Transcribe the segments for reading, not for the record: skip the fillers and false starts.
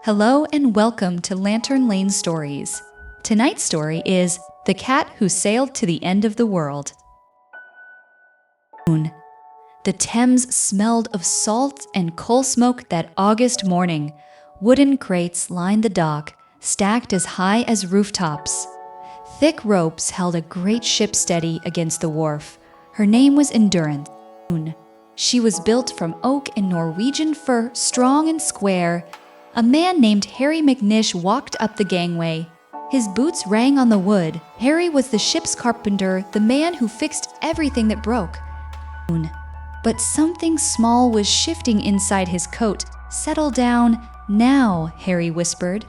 Hello and welcome to Lantern Lane Stories. Tonight's story is The Cat Who Sailed to the End of the World. The Thames smelled of salt and coal smoke that August morning. Wooden crates lined the dock, stacked as high as rooftops. Thick ropes held a great ship steady against the wharf. Her name was Endurance. She was built from oak and Norwegian fir, strong and square. A man named Harry McNish walked up the gangway. His boots rang on the wood. Harry was the ship's carpenter, the man who fixed everything that broke. But something small was shifting inside his coat. "Settle down, now," Harry whispered.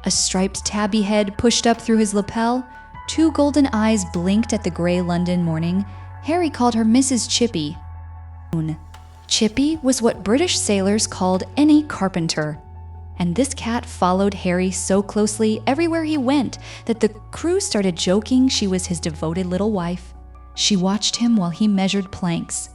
A striped tabby head pushed up through his lapel. Two golden eyes blinked at the gray London morning. Harry called her Mrs Chippy. Chippy was what British sailors called any carpenter. And this cat followed Harry so closely everywhere he went that the crew started joking she was his devoted little wife. She watched him while he measured planks.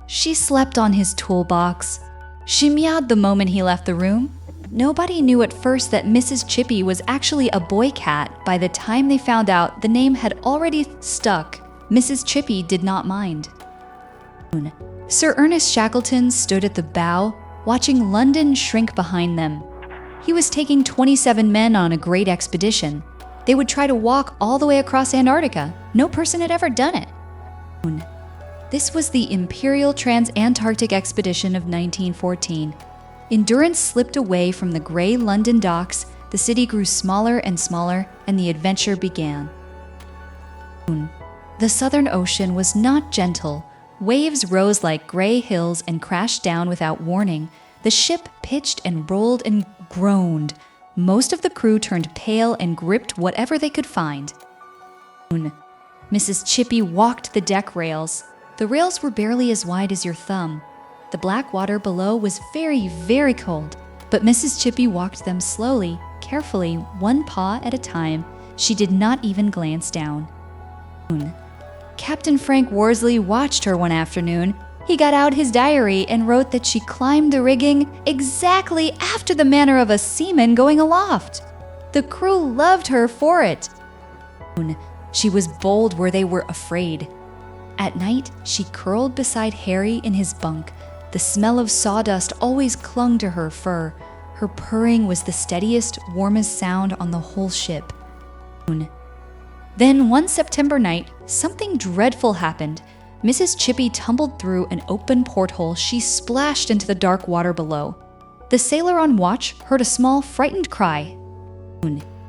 She slept on his toolbox. She meowed the moment he left the room. Nobody knew at first that Mrs. Chippy was actually a boy cat. By the time they found out, the name had already stuck. Mrs. Chippy did not mind. Sir Ernest Shackleton stood at the bow, watching London shrink behind them. He was taking 27 men on a great expedition. They would try to walk all the way across Antarctica. No person had ever done it. This was the Imperial Trans-Antarctic expedition of 1914. Endurance slipped away from the gray London docks, the city grew smaller and smaller, and the adventure began. The Southern Ocean was not gentle. Waves rose like gray hills and crashed down without warning. The ship pitched and rolled and groaned. Most of the crew turned pale and gripped whatever they could find. Mrs. Chippy walked the deck rails. The rails were barely as wide as your thumb. The black water below was very, very cold, but Mrs. Chippy walked them slowly, carefully, one paw at a time. She did not even glance down. Captain Frank Worsley watched her one afternoon. He got out his diary and wrote that she climbed the rigging exactly after the manner of a seaman going aloft. The crew loved her for it. She was bold where they were afraid. At night, she curled beside Harry in his bunk. The smell of sawdust always clung to her fur. Her purring was the steadiest, warmest sound on the whole ship. Then one September night, something dreadful happened. Mrs. Chippy tumbled through an open porthole. She splashed into the dark water below. The sailor on watch heard a small, frightened cry.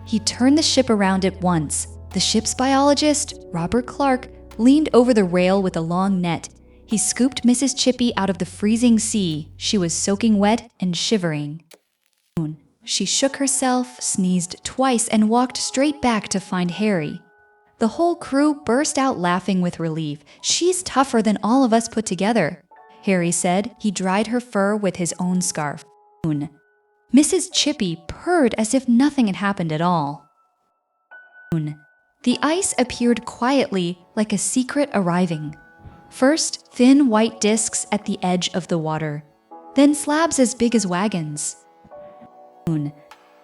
He turned the ship around at once. The ship's biologist, Robert Clark, leaned over the rail with a long net. He scooped Mrs. Chippy out of the freezing sea. She was soaking wet and shivering. She shook herself, sneezed twice, and walked straight back to find Harry. The whole crew burst out laughing with relief. "She's tougher than all of us put together," Harry said. He dried her fur with his own scarf. Mrs. Chippy purred as if nothing had happened at all. The ice appeared quietly, like a secret arriving. First, thin white discs at the edge of the water. Then slabs as big as wagons.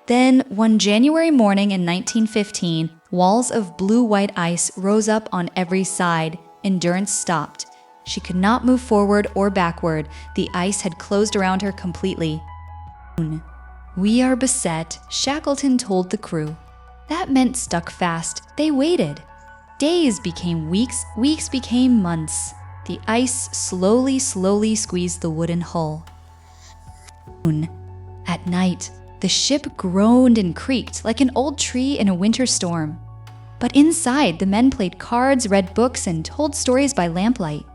Then, one January morning in 1915, walls of blue-white ice rose up on every side. Endurance stopped. She could not move forward or backward. The ice had closed around her completely. "We are beset," Shackleton told the crew. That meant stuck fast. They waited. Days became weeks, weeks became months. The ice slowly squeezed the wooden hull. At night, the ship groaned and creaked like an old tree in a winter storm. But inside, the men played cards, read books, and told stories by lamplight.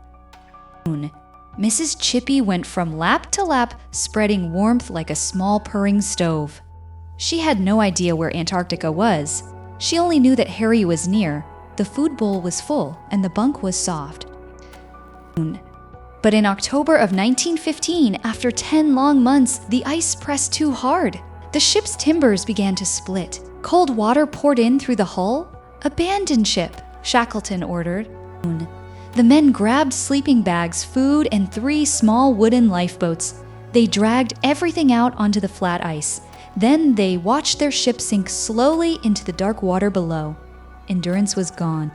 Mrs. Chippy went from lap to lap, spreading warmth like a small purring stove. She had no idea where Antarctica was. She only knew that Harry was near. The food bowl was full, and the bunk was soft. But in October of 1915, after 10 long months, the ice pressed too hard. The ship's timbers began to split. Cold water poured in through the hull. "Abandon ship," Shackleton ordered. The men grabbed sleeping bags, food, and 3 small wooden lifeboats. They dragged everything out onto the flat ice. Then they watched their ship sink slowly into the dark water below. Endurance was gone.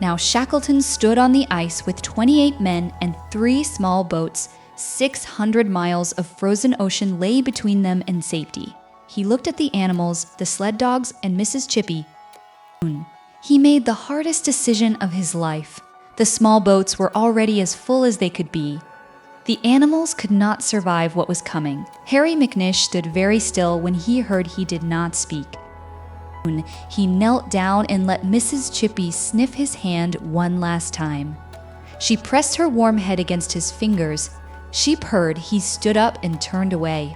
Now Shackleton stood on the ice with 28 men and 3 small boats. 600 miles of frozen ocean lay between them and safety. He looked at the animals, the sled dogs, and Mrs. Chippy. He made the hardest decision of his life. The small boats were already as full as they could be. The animals could not survive what was coming. Harry McNish stood very still when he heard he did not speak. He knelt down and let Mrs. Chippy sniff his hand one last time. She pressed her warm head against his fingers. She purred. He stood up and turned away.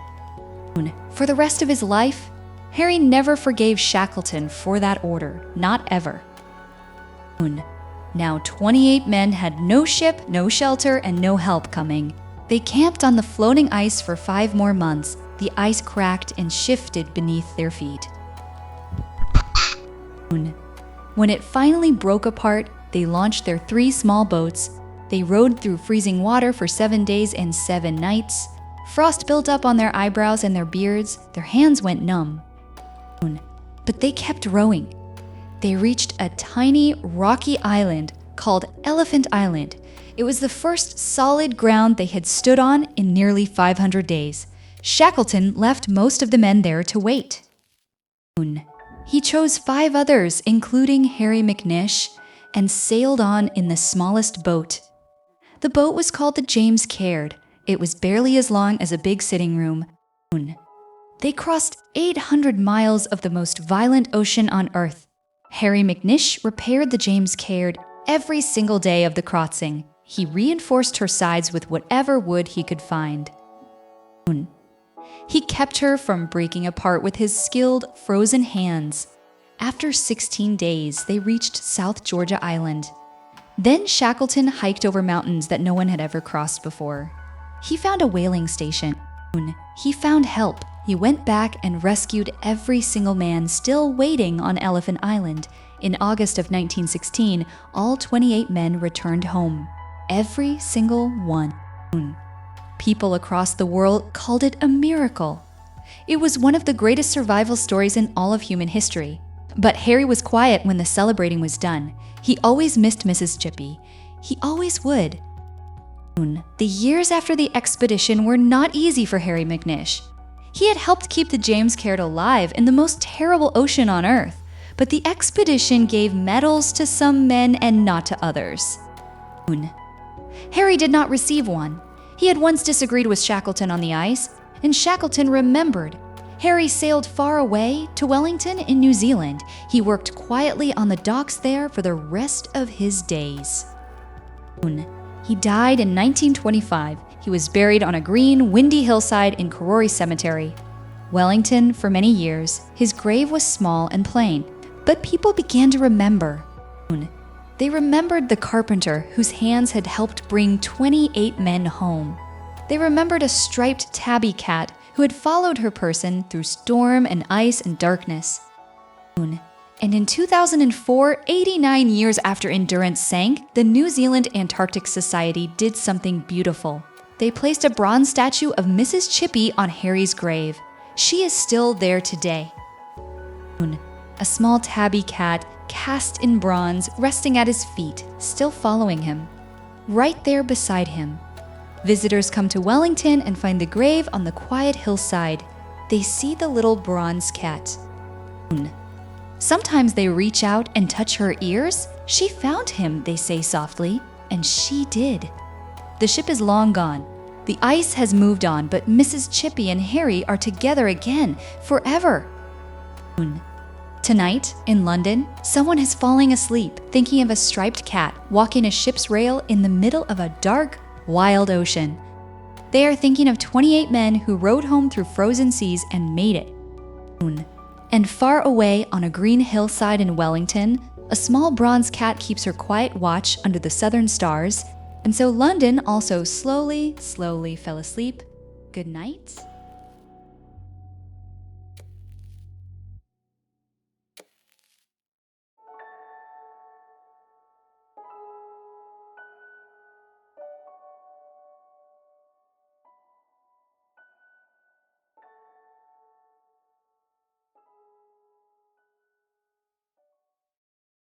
For the rest of his life, Harry never forgave Shackleton for that order, not ever. Now 28 men had no ship, no shelter, and no help coming. They camped on the floating ice for 5 more months. The ice cracked and shifted beneath their feet. When it finally broke apart, they launched their 3 small boats. They rowed through freezing water for 7 days and 7 nights. Frost built up on their eyebrows and their beards. Their hands went numb. But they kept rowing. They reached a tiny, rocky island called Elephant Island. It was the first solid ground they had stood on in nearly 500 days. Shackleton left most of the men there to wait. He chose 5 others, including Harry McNish, and sailed on in the smallest boat. The boat was called the James Caird. It was barely as long as a big sitting room. They crossed 800 miles of the most violent ocean on Earth. Harry McNish repaired the James Caird every single day of the crossing. He reinforced her sides with whatever wood he could find. He kept her from breaking apart with his skilled, frozen hands. After 16 days, they reached South Georgia Island. Then Shackleton hiked over mountains that no one had ever crossed before. He found a whaling station. He found help. He went back and rescued every single man still waiting on Elephant Island. In August of 1916, all 28 men returned home. Every single one. People across the world called it a miracle. It was one of the greatest survival stories in all of human history. But Harry was quiet when the celebrating was done. He always missed Mrs. Chippy. He always would. The years after the expedition were not easy for Harry McNish. He had helped keep the James Caird alive in the most terrible ocean on Earth, but the expedition gave medals to some men and not to others. Harry did not receive one. He had once disagreed with Shackleton on the ice, and Shackleton remembered. Harry sailed far away to Wellington in New Zealand. He worked quietly on the docks there for the rest of his days. He died in 1925. He was buried on a green, windy hillside in Karori Cemetery. Wellington, for many years, his grave was small and plain, but people began to remember. They remembered the carpenter whose hands had helped bring 28 men home. They remembered a striped tabby cat who had followed her person through storm and ice and darkness. And in 2004, 89 years after Endurance sank, the New Zealand Antarctic Society did something beautiful. They placed a bronze statue of Mrs. Chippy on Harry's grave. She is still there today. A small tabby cat cast in bronze resting at his feet, still following him. Right there beside him. Visitors come to Wellington and find the grave on the quiet hillside. They see the little bronze cat. Sometimes they reach out and touch her ears. She found him, they say softly, and she did. The ship is long gone. The ice has moved on, but Mrs. Chippy and Harry are together again, forever. Tonight, in London, someone is falling asleep, thinking of a striped cat walking a ship's rail in the middle of a dark, wild ocean. They are thinking of 28 men who rowed home through frozen seas and made it. And far away on a green hillside in Wellington, a small bronze cat keeps her quiet watch under the southern stars, and so London also slowly fell asleep. Good night.